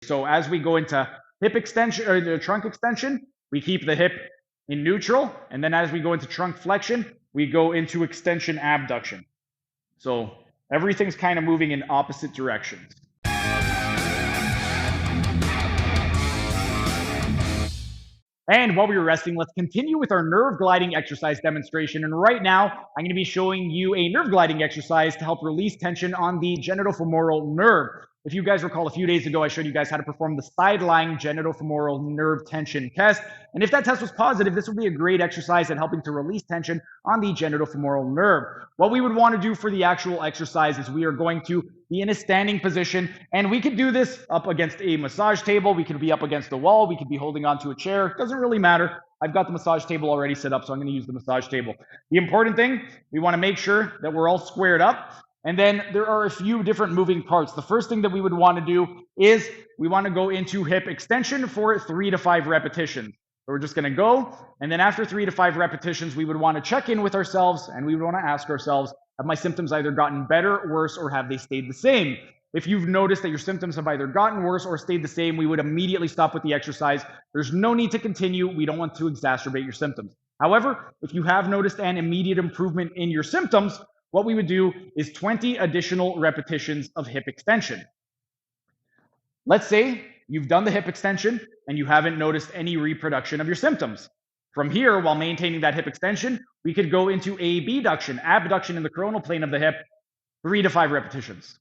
So as we go into hip extension or the trunk extension, we keep the hip in neutral. And then as we go into trunk flexion, we go into extension abduction. So everything's kind of moving in opposite directions. And while we were resting, let's continue with our nerve gliding exercise demonstration. And right now, I'm going to be showing you a nerve gliding exercise to help release tension on the genitofemoral nerve. If you guys recall, a few days ago, I showed you guys how to perform the side-lying genitofemoral nerve tension test. And if that test was positive, this would be a great exercise at helping to release tension on the genitofemoral nerve. What we would want to do for the actual exercise is we are going to be in a standing position, and we could do this up against a massage table. We could be up against the wall. We could be holding onto a chair. It doesn't really matter. I've got the massage table already set up, so I'm going to use the massage table. The important thing, we want to make sure that we're all squared up. And then there are a few different moving parts. The first thing that we would want to do is we want to go into hip extension for 3 to 5 repetitions. So we're just going to go, and then after 3 to 5 repetitions, we would want to check in with ourselves, and we would want to ask ourselves, have my symptoms either gotten better, worse, or have they stayed the same? If you've noticed that your symptoms have either gotten worse or stayed the same, we would immediately stop with the exercise. There's no need to continue. We don't want to exacerbate your symptoms. However, if you have noticed an immediate improvement in your symptoms, what we would do is 20 additional repetitions of hip extension. Let's say you've done the hip extension and you haven't noticed any reproduction of your symptoms. From here, while maintaining that hip extension, we could go into abduction in the coronal plane of the hip, 3 to 5 repetitions.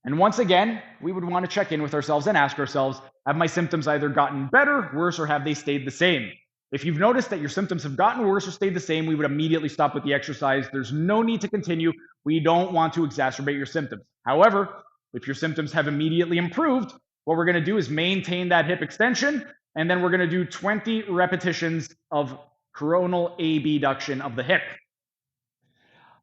And once again, we would want to check in with ourselves and ask ourselves, have my symptoms either gotten better, worse, or have they stayed the same? If you've noticed that your symptoms have gotten worse or stayed the same, we would immediately stop with the exercise. There's no need to continue. We don't want to exacerbate your symptoms. However, if your symptoms have immediately improved, what we're going to do is maintain that hip extension, and then we're going to do 20 repetitions of coronal abduction of the hip.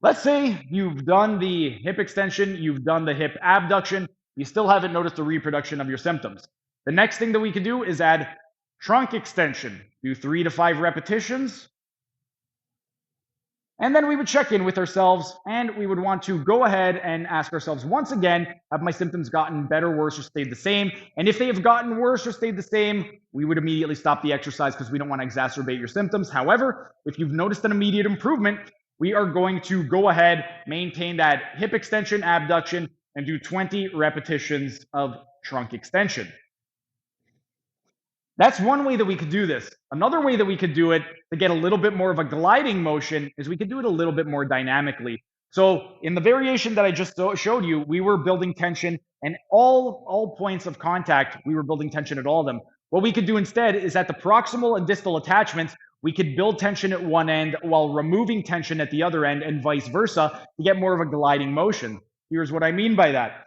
Let's say you've done the hip extension, you've done the hip abduction, you still haven't noticed a reproduction of your symptoms. The next thing that we could do is add trunk extension. Do 3 to 5 repetitions. And then we would check in with ourselves, and we would want to go ahead and ask ourselves once again, have my symptoms gotten better, worse, or stayed the same? And if they have gotten worse or stayed the same, we would immediately stop the exercise because we don't want to exacerbate your symptoms. However, if you've noticed an immediate improvement, we are going to go ahead, maintain that hip extension, abduction, and do 20 repetitions of trunk extension. That's one way that we could do this. Another way that we could do it to get a little bit more of a gliding motion is we could do it a little bit more dynamically. So in the variation that I just showed you, we were building tension, and all points of contact, we were building tension at all of them. What we could do instead is at the proximal and distal attachments, we could build tension at one end while removing tension at the other end, and vice versa, to get more of a gliding motion. Here's what I mean by that.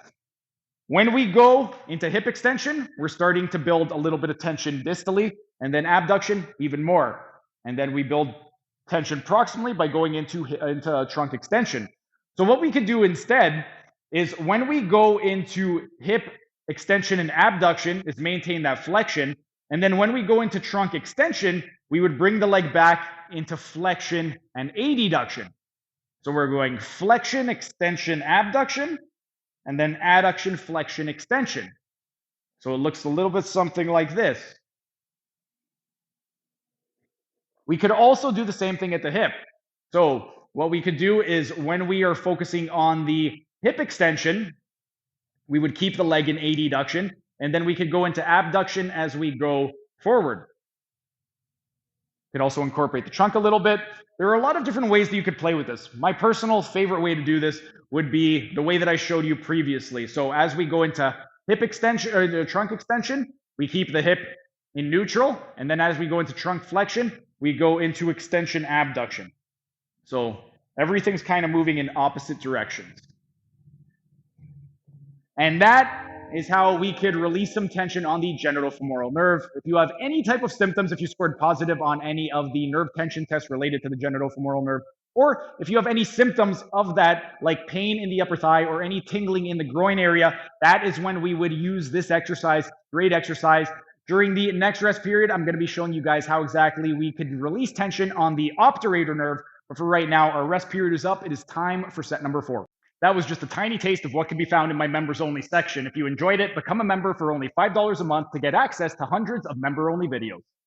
When we go into hip extension, we're starting to build a little bit of tension distally, and then abduction, even more. And then we build tension proximally by going into trunk extension. So what we could do instead is when we go into hip extension and abduction is maintain that flexion. And then when we go into trunk extension, we would bring the leg back into flexion and adduction. So we're going flexion, extension, abduction, and then adduction, flexion, extension. So it looks a little bit something like this. We could also do the same thing at the hip. So what we could do is when we are focusing on the hip extension, we would keep the leg in adduction, and then we could go into abduction as we go forward. You could also incorporate the trunk a little bit. There are a lot of different ways that you could play with this. My personal favorite way to do this would be the way that I showed you previously. So as we go into hip extension or the trunk extension, we keep the hip in neutral, and then as we go into trunk flexion, we go into extension abduction. So everything's kind of moving in opposite directions. And that is how we could release some tension on the genitofemoral nerve. If you have any type of symptoms, if you scored positive on any of the nerve tension tests related to the genitofemoral nerve, or if you have any symptoms of that, like pain in the upper thigh or any tingling in the groin area, that is when we would use this exercise, great exercise. During the next rest period, I'm going to be showing you guys how exactly we could release tension on the obturator nerve. But for right now, our rest period is up. It is time for set number 4. That was just a tiny taste of what can be found in my members only section. If you enjoyed it, become a member for only $5 a month to get access to hundreds of member only videos.